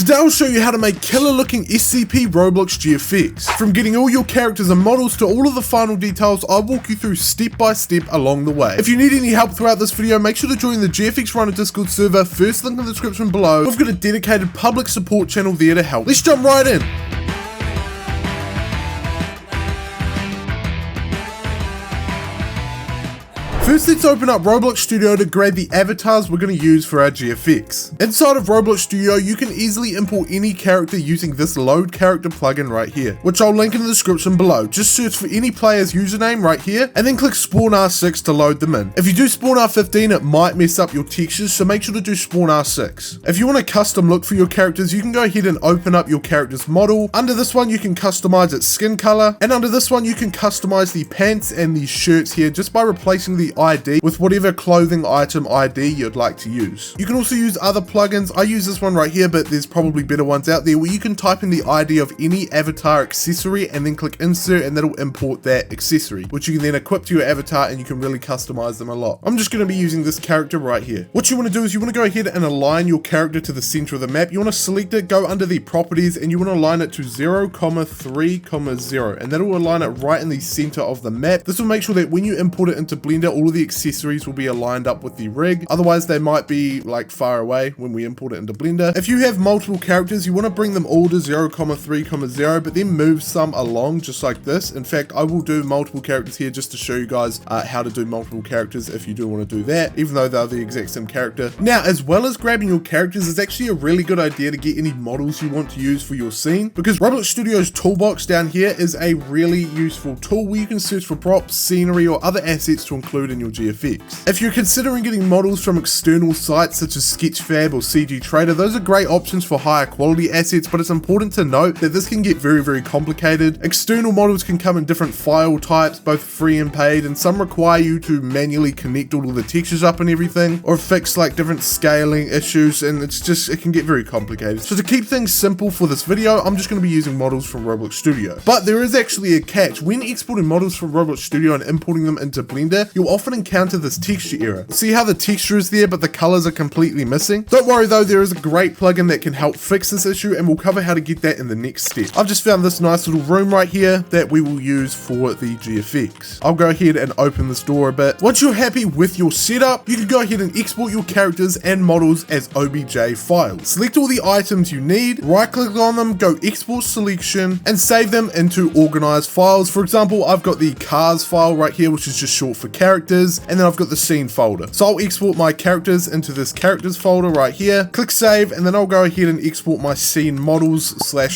Today I'll show you how to make killer looking SCP Roblox GFX. From getting all your characters and models to all of the final details, I'll walk you through step by step along the way. If you need any help throughout this video, make sure to join the GFXRhino Discord server, first link in the description below. We've got a dedicated public support channel there to help. Let's jump right in. First, let's open up Roblox Studio to grab the avatars we're going to use for our GFX. Inside of Roblox Studio, you can easily import any character using this load character plugin right here, which I'll link in the description below. Just search for any player's username right here, and then click Spawn R6 to load them in. If you do Spawn R15, it might mess up your textures, so make sure to do Spawn R6. If you want a custom look for your characters, you can go ahead and open up your character's model. Under this one, you can customize its skin color, and under this one, you can customize the pants and the shirts here just by replacing the ID with whatever clothing item ID you'd like to use. You can also use other plugins. I use this one right here, but there's probably better ones out there where you can type in the ID of any avatar accessory and then click insert, and that'll import that accessory, which you can then equip to your avatar and you can really customize them a lot. I'm just going to be using this character right here. What you want to do is you want to go ahead and align your character to the center of the map. You want to select it, go under the properties, and you want to align it to 0, 3, 0, and that'll align it right in the center of the map. This will make sure that when you import it into Blender, all of the accessories will be aligned up with the rig. Otherwise, they might be like far away when we import it into Blender. If you have multiple characters, you want to bring them all to 0, 3, 0, but then move some along just like this. In fact, I will do multiple characters here just to show you guys how to do multiple characters if you do want to do that, even though they're the exact same character. Now, as well as grabbing your characters, it's actually a really good idea to get any models you want to use for your scene, because Roblox Studio's toolbox down here is a really useful tool where you can search for props, scenery, or other assets to include in your GFX. If you're considering getting models from external sites such as Sketchfab or CG Trader, those are great options for higher quality assets, but it's important to note that this can get very complicated. External models can come in different file types, both free and paid, and some require you to manually connect all of the textures up and everything, or fix like different scaling issues, and it can get very complicated. So to keep things simple for this video, I'm just going to be using models from Roblox Studio. But there is actually a catch. When exporting models from Roblox Studio and importing them into Blender, you'll often encounter this texture error. See how the texture is there but the colors are completely missing? Don't worry though, there is a great plugin that can help fix this issue, and we'll cover how to get that in the next step. I've just found this nice little room right here that we will use for the GFX. I'll go ahead and open this door a bit. Once you're happy with your setup, you can go ahead and export your characters and models as OBJ files. Select all the items you need, right click on them, go export selection, and save them into organized files. For example, I've got the cars file right here, which is just short for characters, and then I've got the scene folder. So I'll export my characters into this characters folder right here, click save, and then I'll go ahead and export my scene models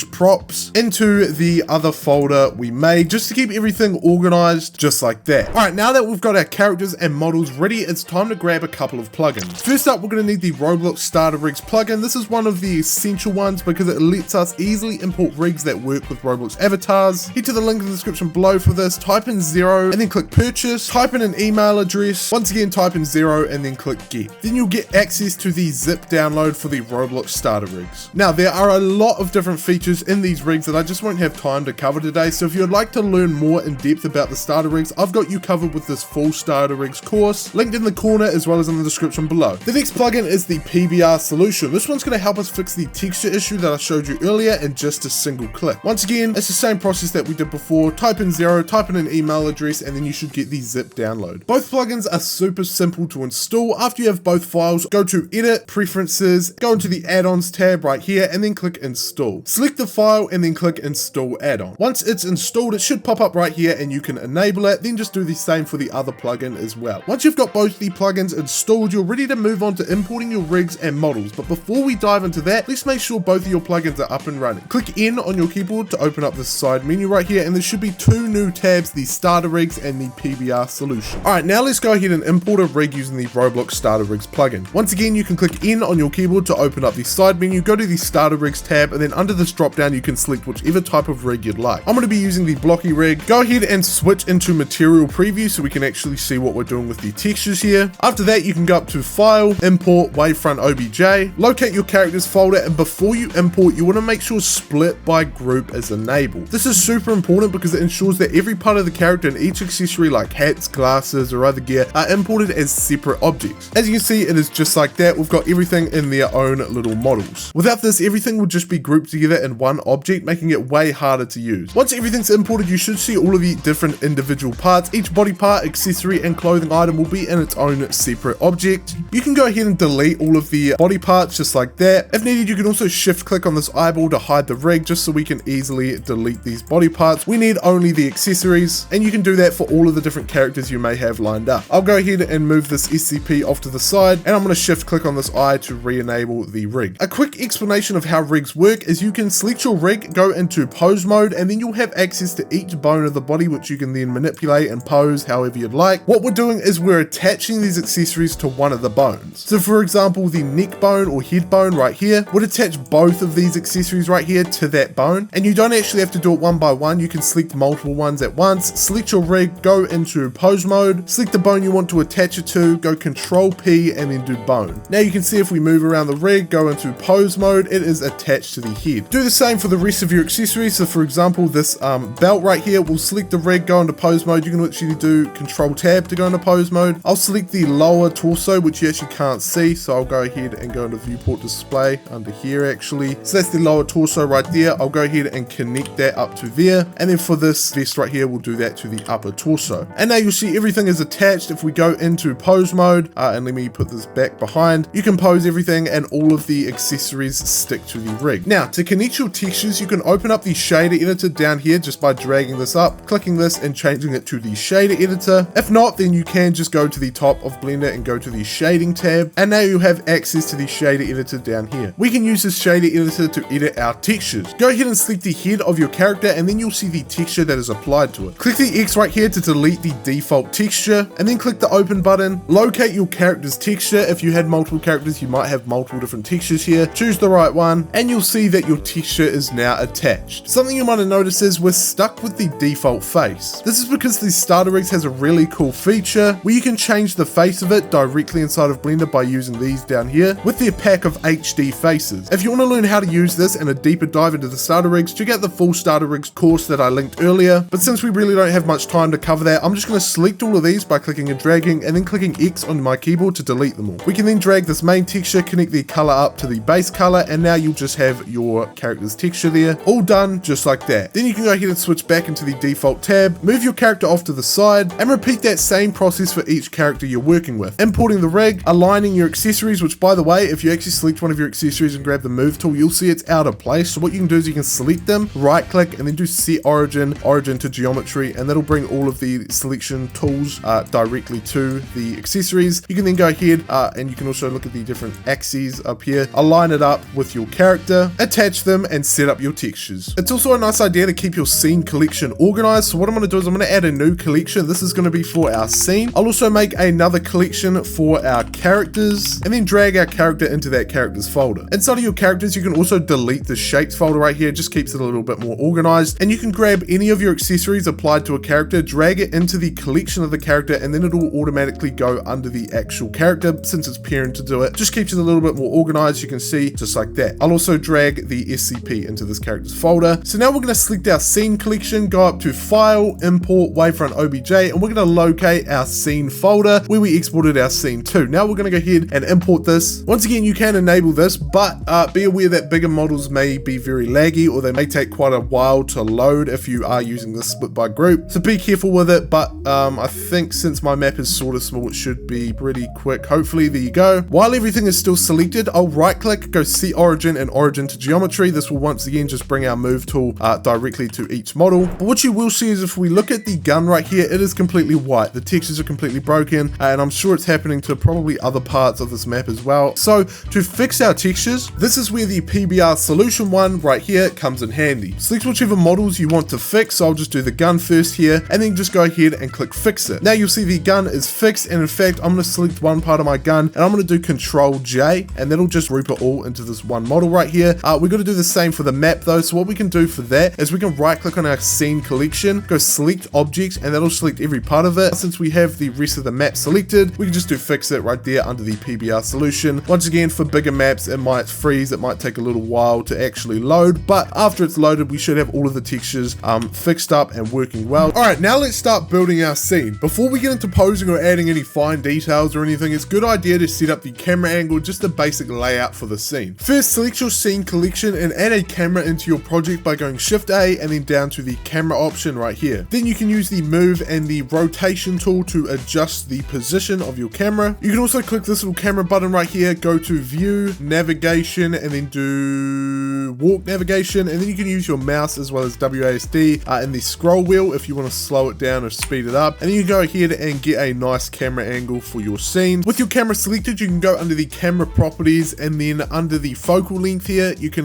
/ props into the other folder we made, just to keep everything organized just like that. Alright, now that we've got our characters and models ready, it's time to grab a couple of plugins. First up, we're going to need the Roblox Starter Rigs plugin. This is one of the essential ones because it lets us easily import rigs that work with Roblox avatars. Head to the link in the description below for this, type in 0 and then click purchase, type in an email address, once again type in 0 and then click get. Then you'll get access to the zip download for the Roblox Starter Rigs. Now there are a lot of different features in these rigs that I just won't have time to cover today, so if you'd like to learn more in depth about the Starter Rigs, I've got you covered with this full Starter Rigs course, linked in the corner as well as in the description below. The next plugin is the PBR solution. This one's going to help us fix the texture issue that I showed you earlier in just a single click. Once again, it's the same process that we did before. Type in 0, type in an email address, and then you should get the zip download. Both plugins are super simple to install. After you have both files, go to Edit, Preferences, go into the Add-ons tab right here, and then click Install. Select the file and then click Install Add-on. Once it's installed, it should pop up right here and you can enable it, then just do the same for the other plugin as well. Once you've got both the plugins installed, you're ready to move on to importing your rigs and models. But before we dive into that, let's make sure both of your plugins are up and running. Click N on your keyboard to open up this side menu right here, and there should be two new tabs, the Starter Rigs and the PBR solution. Alright, now let's go ahead and import a rig using the Roblox Starter Rigs plugin. Once again, you can click N on your keyboard to open up the side menu, go to the Starter Rigs tab, and then under this drop down you can select whichever type of rig you'd like. I'm going to be using the blocky rig. Go ahead and switch into material preview so we can actually see what we're doing with the textures here. After that, you can go up to File, Import, Wavefront OBJ, locate your characters folder, and before you import, you want to make sure split by group is enabled. This is super important because it ensures that every part of the character and each accessory like hats, glasses, or or other gear are imported as separate objects. As you can see, it is just like that. We've got everything in their own little models. Without this, everything would just be grouped together in one object, making it way harder to use. Once everything's imported, you should see all of the different individual parts. Each body part, accessory, and clothing item will be in its own separate object. You can go ahead and delete all of the body parts just like that. If needed, you can also shift click on this eyeball to hide the rig, just so we can easily delete these body parts. We need only the accessories, and you can do that for all of the different characters you may have lined up. I'll go ahead and move this SCP off to the side, and I'm going to shift click on this eye to re-enable the rig. A quick explanation of how rigs work is you can select your rig, go into pose mode, and then you'll have access to each bone of the body, which you can then manipulate and pose however you'd like. What we're doing is we're attaching these accessories to one of the bones. So for example, the neck bone or head bone right here would attach both of these accessories right here to that bone, and you don't actually have to do it one by one. You can select multiple ones at once, select your rig, go into pose mode, select the bone you want to attach it to, go Control P, and then do bone. Now you can see if we move around the rig, go into pose mode, it is attached to the head. Do the same for the rest of your accessories. So for example, this belt right here, we'll select the rig, go into pose mode. You can actually do Control Tab to go into pose mode. I'll select the lower torso, which you actually can't see, so I'll go ahead and go into viewport display under here actually. So that's the lower torso right there. I'll go ahead and connect that up to there, and then for this vest right here, we'll do that to the upper torso. And now you'll see everything is attached. If we go into pose mode, and let me put this back behind, you can pose everything and all of the accessories stick to the rig. Now to connect your textures, you can open up the shader editor down here just by dragging this up, clicking this and changing it to the shader editor. If not, then you can just go to the top of Blender and go to the shading tab, and now you have access to the shader editor down here. We can use this shader editor to edit our textures. Go ahead and select the head of your character, and then you'll see the texture that is applied to it. Click the X right here to delete the default texture, and then click the open button. Locate your character's texture. If you had multiple characters, you might have multiple different textures here. Choose the right one, and you'll see that your texture is now attached. Something you might have noticed is we're stuck with the default face. This is because the starter rigs has a really cool feature where you can change the face of it directly inside of Blender by using these down here with their pack of HD faces. If you want to learn how to use this and a deeper dive into the starter rigs, check out the full starter rigs course that I linked earlier. But since we really don't have much time to cover that, I'm just going to select all of these by clicking and dragging, and then clicking X on my keyboard to delete them all. We can then drag this main texture, connect the color up to the base color, and now you'll just have your character's texture there, all done just like that. Then you can go ahead and switch back into the default tab, move your character off to the side, and repeat that same process for each character you're working with. Importing the rig, aligning your accessories, which by the way, if you actually select one of your accessories and grab the move tool, you'll see it's out of place. So what you can do is you can select them, right click, and then do set origin to geometry, and that'll bring all of the selection tools directly to the accessories. You can then go ahead and you can also look at the different axes up here, align it up with your character, attach them, and set up your textures. It's also a nice idea to keep your scene collection organized. So what I'm going to do is I'm going to add a new collection. This is going to be for our scene. I'll also make another collection for our characters, and then drag our character into that characters folder. Inside of your characters, you can also delete the shapes folder right here. It just keeps it a little bit more organized, and you can grab any of your accessories applied to a character, drag it into the collection of the character, and then it'll automatically go under the actual character. Since it's pairing to do it, just keeps it a little bit more organized. You can see just like that. I'll also drag the SCP into this character's folder. So now we're going to select our scene collection, go up to File, Import, Wavefront OBJ, and we're going to locate our scene folder where we exported our scene to. Now we're going to go ahead and import this. Once again, you can enable this, but be aware that bigger models may be very laggy, or they may take quite a while to load if you are using this split by group. So be careful with it, but I think since my map is sort of small, it should be pretty quick. Hopefully, there you go. While everything is still selected, I'll right click, go set origin and origin to geometry. This will once again just bring our move tool directly to each model. But what you will see is if we look at the gun right here, it is completely white. The textures are completely broken, and I'm sure it's happening to probably other parts of this map as well. So to fix our textures, this is where the PBR solution one right here comes in handy. Select whichever models you want to fix. So I'll just do the gun first here, and then just go ahead and click fix it. Now you'll see the gun is fixed, and in fact, I'm going to select one part of my gun, and I'm going to do Control J, and that'll just group it all into this one model right here. We're going to do the same for the map though. So what we can do for that is we can right click on our scene collection, go select object, and that'll select every part of it. Since we have the rest of the map selected, we can just do fix it right there under the PBR solution. Once again, for bigger maps, it might freeze, it might take a little while to actually load, but after it's loaded, we should have all of the textures fixed up and working well. All right, now let's start building our scene. Before before we get into posing or adding any fine details or anything, it's a good idea to set up the camera angle, just the basic layout for the scene. First, select your scene collection and add a camera into your project by going Shift A and then down to the camera option right here. Then you can use the move and the rotation tool to adjust the position of your camera. You can also click this little camera button right here, go to view, navigation, and then do walk navigation, and then you can use your mouse as well as WASD in the scroll wheel if you want to slow it down or speed it up, and then you can go ahead and get a nice camera angle for your scene. With your camera selected, you can go under the camera properties, and then under the focal length here you can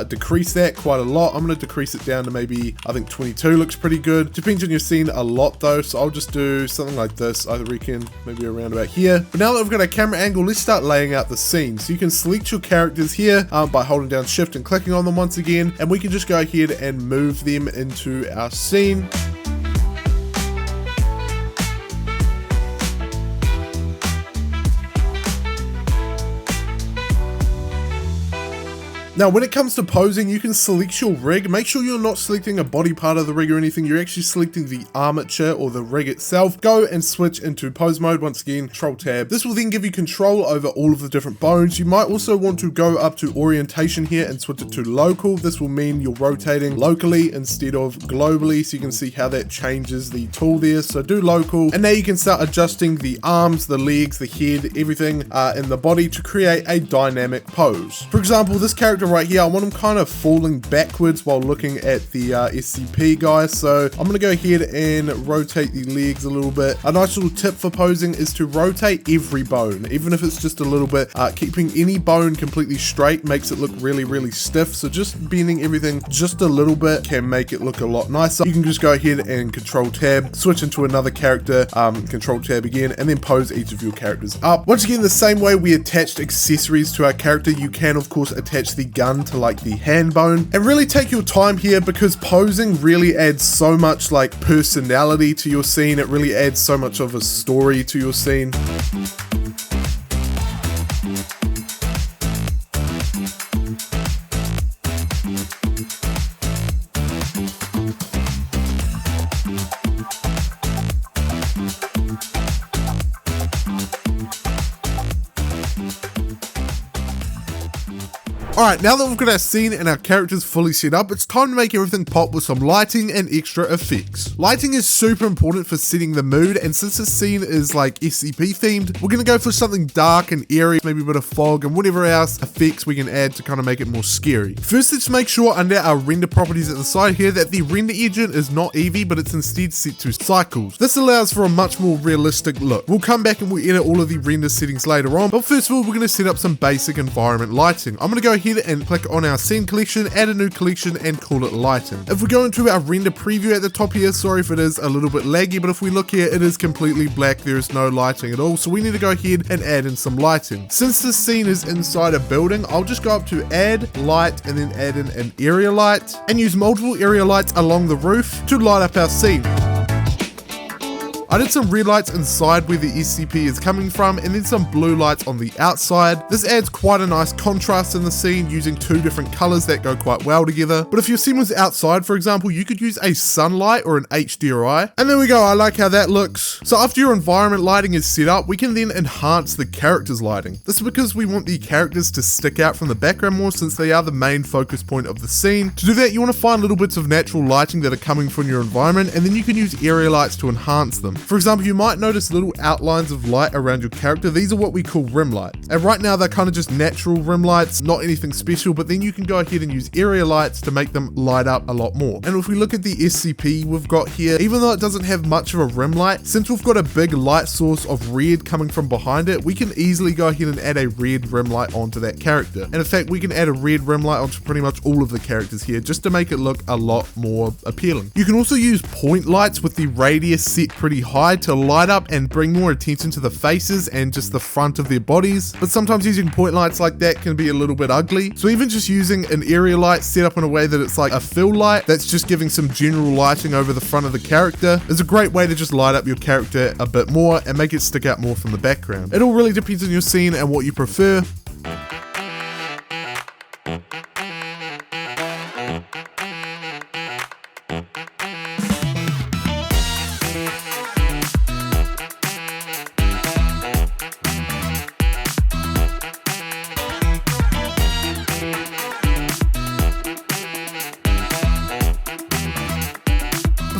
decrease that quite a lot. I'm going to decrease it down to maybe, I think 22 looks pretty good. Depends on your scene a lot though, so I'll just do something like this, I reckon maybe around about here. But now that we've got a camera angle, let's start laying out the scene. So you can select your characters here by holding down Shift and clicking on them once again, and we can just go ahead and move them into our scene. Now, when it comes to posing, you can select your rig. Make sure you're not selecting a body part of the rig or anything. You're actually selecting the armature or the rig itself. Go and switch into pose mode. Once again, Control Tab. This will then give you control over all of the different bones. You might also want to go up to orientation here and switch it to local. This will mean you're rotating locally instead of globally. So you can see how that changes the tool there. So do local. And now you can start adjusting the arms, the legs, the head, everything in the body to create a dynamic pose. For example, this character right here, I want him kind of falling backwards while looking at the SCP guy. So I'm going to go ahead and rotate the legs a little bit. A nice little tip for posing is to rotate every bone, even if it's just a little bit. Keeping any bone completely straight makes it look really stiff. So just bending everything just a little bit can make it look a lot nicer. You can just go ahead and Control Tab, switch into another character, Control Tab again, and then pose each of your characters up. Once again, the same way we attached accessories to our character, you can of course attach the gun to like the hand bone, and really take your time here because posing really adds so much like personality to your scene. It really adds so much of a story to your scene. Alright, now that we've got our scene and our characters fully set up, it's time to make everything pop with some lighting and extra effects. Lighting is super important for setting the mood, and since this scene is like SCP themed, we're going to go for something dark and eerie, maybe a bit of fog and whatever else effects we can add to kind of make it more scary. First, let's make sure under our render properties at the side here that the render engine is not Eevee, but it's instead set to cycles. This allows for a much more realistic look. We'll come back and we'll edit all of the render settings later on, but first of all, we're going to set up some basic environment lighting. I'm going to go ahead and click on our scene collection, add a new collection, and call it lighting. If we go into our render preview at the top here, sorry if it is a little bit laggy, but if we look here, it is completely black. There is no lighting at all, so we need to go ahead and add in some lighting. Since this scene is inside a building, I'll just go up to add light and then add in an area light and use multiple area lights along the roof to light up our scene. I did some red lights inside where the SCP is coming from, and then some blue lights on the outside. This adds quite a nice contrast in the scene using two different colors that go quite well together. But if your scene was outside, for example, you could use a sunlight or an HDRI. And there we go, I like how that looks. So after your environment lighting is set up, we can then enhance the character's lighting. This is because we want the characters to stick out from the background more, since they are the main focus point of the scene. To do that, you want to find little bits of natural lighting that are coming from your environment, and then you can use area lights to enhance them. For example, you might notice little outlines of light around your character. These are what we call rim lights. And right now they're kind of just natural rim lights, not anything special, but then you can go ahead and use area lights to make them light up a lot more. And if we look at the SCP we've got here, even though it doesn't have much of a rim light, since we've got a big light source of red coming from behind it, we can easily go ahead and add a red rim light onto that character. And in fact, we can add a red rim light onto pretty much all of the characters here just to make it look a lot more appealing. You can also use point lights with the radius set pretty high to light up and bring more attention to the faces and just the front of their bodies, but sometimes using point lights like that can be a little bit ugly. So even just using an area light set up in a way that it's like a fill light that's just giving some general lighting over the front of the character is a great way to just light up your character a bit more and make it stick out more from the background. It all really depends on your scene and what you prefer.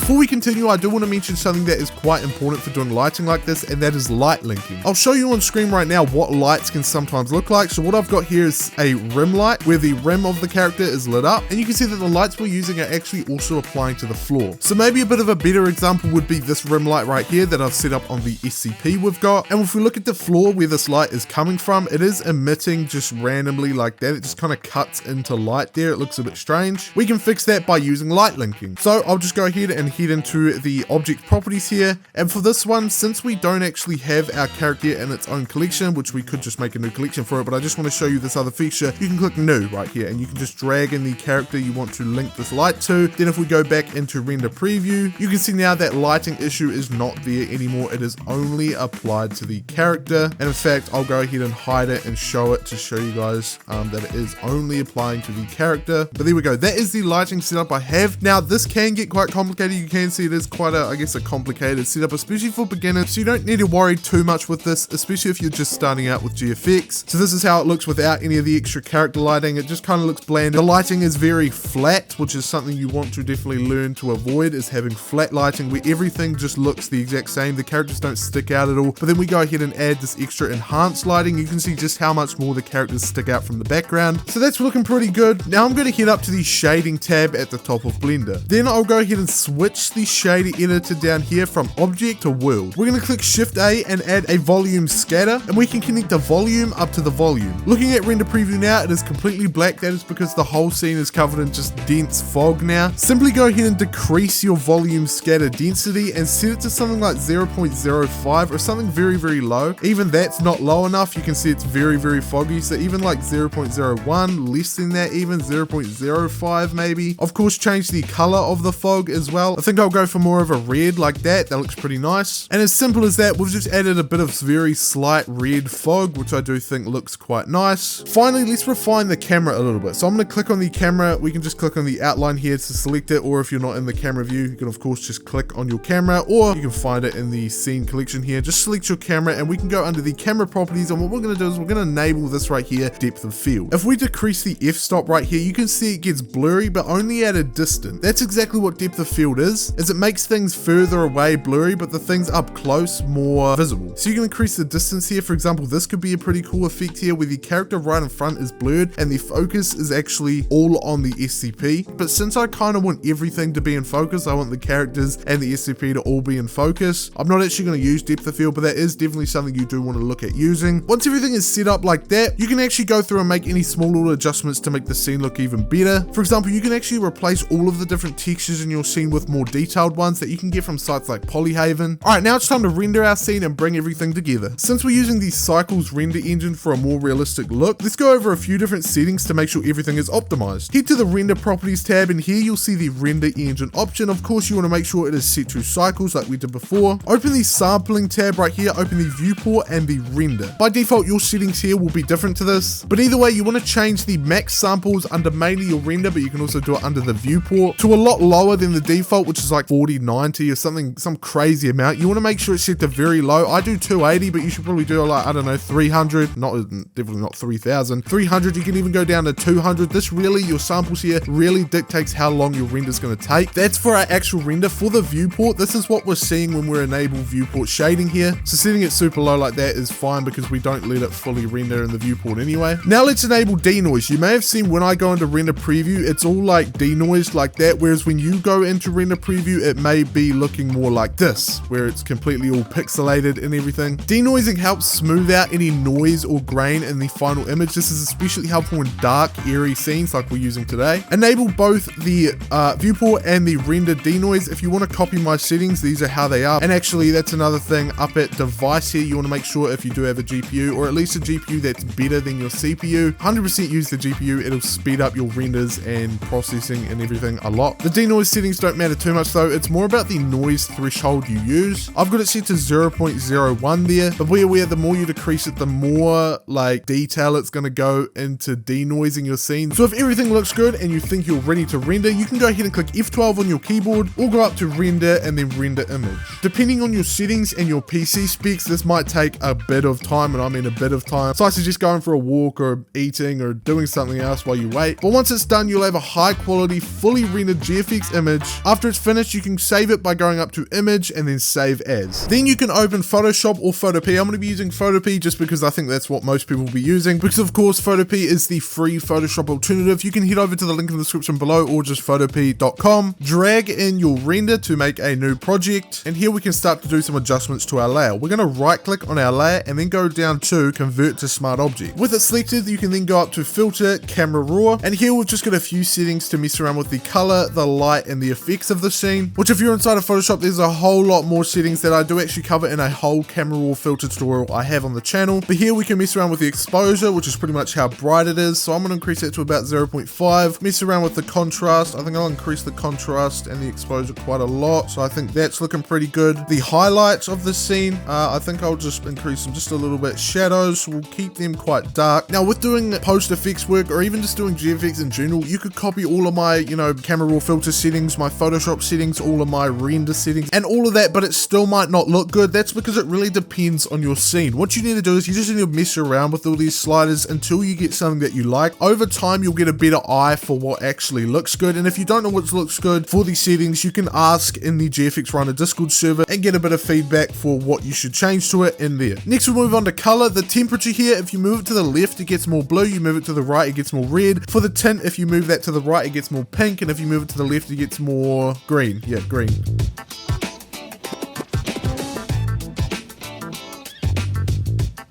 before we continue, I do want to mention something that is quite important for doing lighting like this, and that is light linking. I'll show you on screen right now what lights can sometimes look like. So what I've got here is a rim light where the rim of the character is lit up, and you can see that the lights we're using are actually also applying to the floor. So maybe a bit of a better example would be this rim light right here that I've set up on the SCP we've got. And if we look at the floor where this light is coming from, it is emitting just randomly like that. It just kind of cuts into light there. It looks a bit strange. We can fix that by using light linking. So I'll just go ahead and head into the object properties here. And for this one, since we don't actually have our character in its own collection, which we could just make a new collection for it, but I just want to show you this other feature. You can click new right here and you can just drag in the character you want to link this light to. Then if we go back into render preview, you can see now that lighting issue is not there anymore. It is only applied to the character. And in fact, I'll go ahead and hide it and show it to show you guys that it is only applying to the character. But there we go. That is the lighting setup I have. Now this can get quite complicated. You can see it is quite a, I guess, a complicated setup, especially for beginners. So you don't need to worry too much with this, especially if you're just starting out with GFX. So this is how it looks without any of the extra character lighting. It just kind of looks bland. The lighting is very flat, which is something you want to definitely learn to avoid, is having flat lighting where everything just looks the exact same. The characters don't stick out at all. But then we go ahead and add this extra enhanced lighting. You can see just how much more the characters stick out from the background. So that's looking pretty good. Now I'm going to head up to the shading tab at the top of Blender. Then I'll go ahead and switch the shader editor down here from object to world. We're going to click Shift A and add a volume scatter, and we can connect the volume up to the volume. Looking at render preview now, it is completely black. That is because the whole scene is covered in just dense fog now. Simply go ahead and decrease your volume scatter density and set it to something like 0.05 or something very, very low. Even that's not low enough. You can see it's very, very foggy. So even like 0.01, less than that, even 0.05 maybe. Of course, change the color of the fog as well. I think I'll go for more of a red like that. That looks pretty nice. And as simple as that, we've just added a bit of very slight red fog, which I do think looks quite nice. Finally, let's refine the camera a little bit. So I'm going to click on the camera. We can just click on the outline here to select it, or if you're not in the camera view, you can of course just click on your camera, or you can find it in the scene collection here. Just select your camera and we can go under the camera properties, and what we're going to do is we're going to enable this right here, depth of field. If we decrease the f-stop right here, you can see it gets blurry, but only at a distance. That's exactly what depth of field is it makes things further away blurry, but the things up close more visible. So you can increase the distance here. For example, this could be a pretty cool effect here where the character right in front is blurred and the focus is actually all on the SCP. But since I kind of want everything to be in focus, I want the characters and the SCP to all be in focus, I'm not actually going to use depth of field, but that is definitely something you do want to look at using. Once everything is set up like that, you can actually go through and make any small little adjustments to make the scene look even better. For example, you can actually replace all of the different textures in your scene with more detailed ones that you can get from sites like Polyhaven. Alright, now it's time to render our scene and bring everything together. Since we're using the Cycles render engine for a more realistic look, let's go over a few different settings to make sure everything is optimized. Head to the render properties tab, and here you'll see the render engine option. Of course, you want to make sure it is set to cycles like we did before. Open the sampling tab right here, open the viewport and the render. By default, your settings here will be different to this, but either way, you want to change the max samples under mainly your render, but you can also do it under the viewport to a lot lower than the default, which is like 4090 or something, some crazy amount. You want to make sure it's set to very low. I do 280, but you should probably do like, I don't know, 300, definitely not 3000, 300. You can even go down to 200. This really, your samples here really dictates how long your render is going to take. That's for our actual render. For the viewport, this is what we're seeing when we're enable viewport shading here. So setting it super low like that is fine because we don't let it fully render in the viewport anyway. Now let's enable denoise. You may have seen when I go into render preview, it's all like denoised like that, whereas when you go into render preview, it may be looking more like this, where it's completely all pixelated and everything. Denoising helps smooth out any noise or grain in the final image. This is especially helpful in dark, eerie scenes like we're using today. Enable both the viewport and the render denoise. If you want to copy my settings, these are how they are. And actually, that's another thing up at device here. You want to make sure if you do have a GPU, or at least a GPU that's better than your CPU, 100% use the GPU. It'll speed up your renders and processing and everything a lot. The denoise settings don't matter too much though. It's more about the noise threshold you use. I've got it set to 0.01 there, but be aware the more you decrease it, the more like detail it's going to go into denoising your scene. So if everything looks good and you think you're ready to render, you can go ahead and click F12 on your keyboard or go up to render and then render image. Depending on your settings and your PC specs, this might take a bit of time, and I mean a bit of time. So I suggest going for a walk or eating or doing something else while you wait. But once it's done, you'll have a high quality, fully rendered GFX image. After it's it's finished, you can save it by going up to image and then save as. Then you can open Photoshop or Photopea. I'm going to be using Photopea just because I think that's what most people will be using, because of course Photopea is the free Photoshop alternative. You can head over to the link in the description below or just photopea.com, drag in your render to make a new project, and here we can start to do some adjustments to our layer. We're going to right click on our layer and then go down to convert to smart object. With it selected, you can then go up to filter, camera raw, and here we've just got a few settings to mess around with the color, the light, and the effects of the scene, which if you're inside of Photoshop, there's a whole lot more settings that I do actually cover in a whole camera raw filter tutorial I have on the channel. But here we can mess around with the exposure, which is pretty much how bright it is. So I'm going to increase that to about 0.5, mess around with the contrast. I think I'll increase the contrast and the exposure quite a lot. So I think that's looking pretty good. The highlights of the scene, I think I'll just increase them just a little bit. Shadows, we'll keep them quite dark. Now with doing post effects work or even just doing GFX in general, you could copy all of my, camera raw filter settings, my Photoshop settings, all of my render settings and all of that, but it still might not look good. That's because it really depends on your scene. What you need to do is you just need to mess around with all these sliders until you get something that you like. Over time, you'll get a better eye for what actually looks good. And if you don't know what looks good for these settings, you can ask in the GFXRhino Discord server and get a bit of feedback for what you should change to it in there. Next, we'll move on to color. The temperature here, if you move it to the left, it gets more blue. You move it to the right, it gets more red. For the tint, if you move that to the right, it gets more pink. And if you move it to the left, it gets more green. Yeah, green.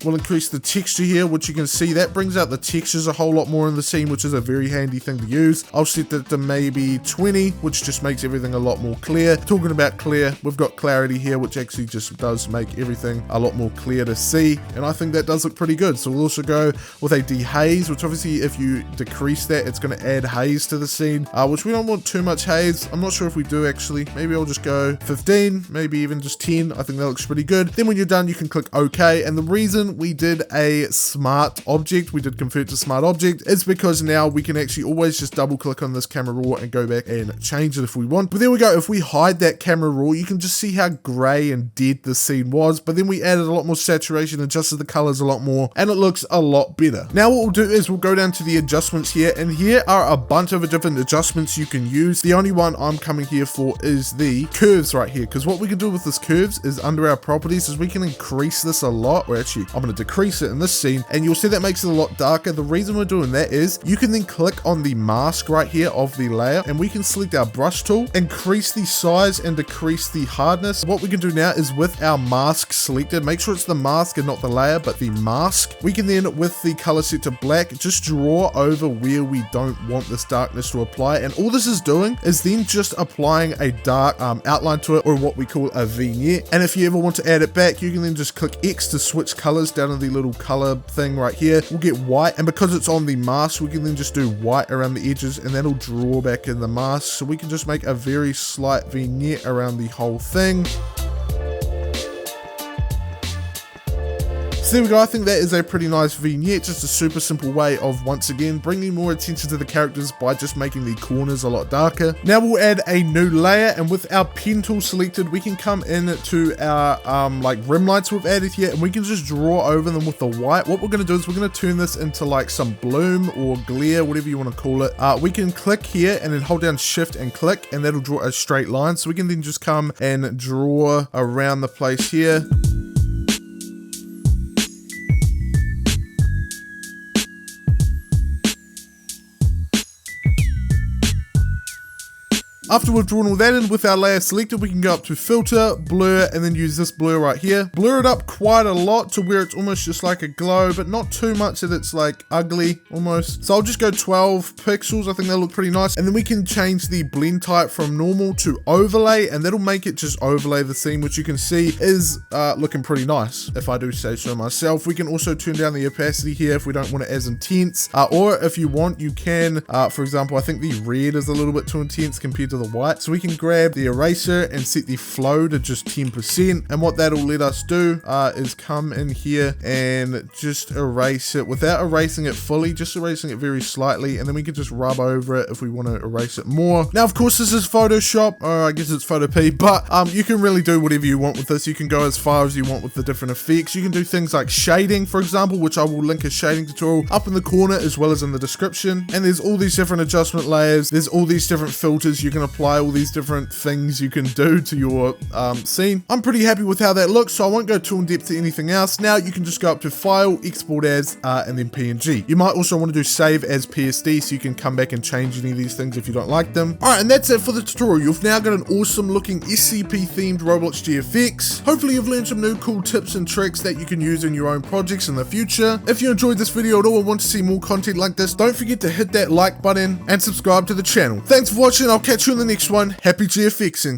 We'll increase the texture here, which you can see that brings out the textures a whole lot more in the scene, which is a very handy thing to use. I'll set that to maybe 20, which just makes everything a lot more clear. Talking about clear, we've got clarity here, which actually just does make everything a lot more clear to see. And I think that does look pretty good. So we'll also go with a dehaze, which obviously if you decrease that, it's going to add haze to the scene, which we don't want too much haze. I'm not sure if we do actually. Maybe I'll just go 15, maybe even just 10. I think that looks pretty good. Then when you're done, you can click OK. And the reason we did a smart object, we did convert to smart object, is because now we can actually always just double click on this camera raw and go back and change it if we want. But there we go. If we hide that camera raw, you can just see how gray and dead the scene was, but then we added a lot more saturation, adjusted the colors a lot more, and it looks a lot better. Now what we'll do is we'll go down to the adjustments here, and here are a bunch of different adjustments you can use. The only one I'm coming here for is the curves right here, because what we can do with this curves is under our properties is we can increase this a lot, or actually I'm going to decrease it in this scene, and you'll see that makes it a lot darker. The reason we're doing that is you can then click on the mask right here of the layer, and we can select our brush tool, increase the size and decrease the hardness. What we can do now is with our mask selected, make sure it's the mask and not the layer, but the mask, we can then with the color set to black, just draw over where we don't want this darkness to apply. And all this is doing is then just applying a dark outline to it, or what we call a vignette. And if you ever want to add it back, you can then just click X to switch colors down in the little color thing right here. We'll get white, and because it's on the mask, we can then just do white around the edges, and that'll draw back in the mask, so we can just make a very slight vignette around the whole thing. So there we go. I think that is a pretty nice vignette, just a super simple way of once again bringing more attention to the characters by just making the corners a lot darker. Now we'll add a new layer, and with our pen tool selected, we can come in to our like rim lights we've added here, and we can just draw over them with the white. What we're going to do is we're going to turn this into like some bloom or glare, whatever you want to call it. We can click here and then hold down shift and click, and that'll draw a straight line. So we can then just come and draw around the place here. After we've drawn all that in with our layer selected, we can go up to filter, blur, and then use this blur right here. Blur it up quite a lot to where it's almost just like a glow, but not too much that it's like ugly almost. So I'll just go 12 pixels. I think that'll look pretty nice. And then we can change the blend type from normal to overlay, and that'll make it just overlay the scene, which you can see is looking pretty nice, if I do say so myself. We can also turn down the opacity here if we don't want it as intense, or if you want, you can, for example, I think the red is a little bit too intense compared to the white, so we can grab the eraser and set the flow to just 10%, and what that'll let us do is come in here and just erase it without erasing it fully, just erasing it very slightly, and then we can just rub over it if we want to erase it more. Now of course this is Photoshop, or I guess it's Photopea, but you can really do whatever you want with this. You can go as far as you want with the different effects. You can do things like shading, for example, which I will link a shading tutorial up in the corner as well as in the description, and there's all these different adjustment layers, there's all these different filters you can apply all these different things you can do to your scene. I'm pretty happy with how that looks, so I won't go too in depth to anything else. Now you can just go up to File, Export As, and then PNG. You might also want to do Save as PSD, so you can come back and change any of these things if you don't like them. Alright, and that's it for the tutorial. You've now got an awesome looking SCP themed Roblox GFX. Hopefully you've learned some new cool tips and tricks that you can use in your own projects in the future. If you enjoyed this video at all and want to see more content like this, don't forget to hit that like button and subscribe to the channel. Thanks for watching. I'll catch you in the next one. Happy GFXing.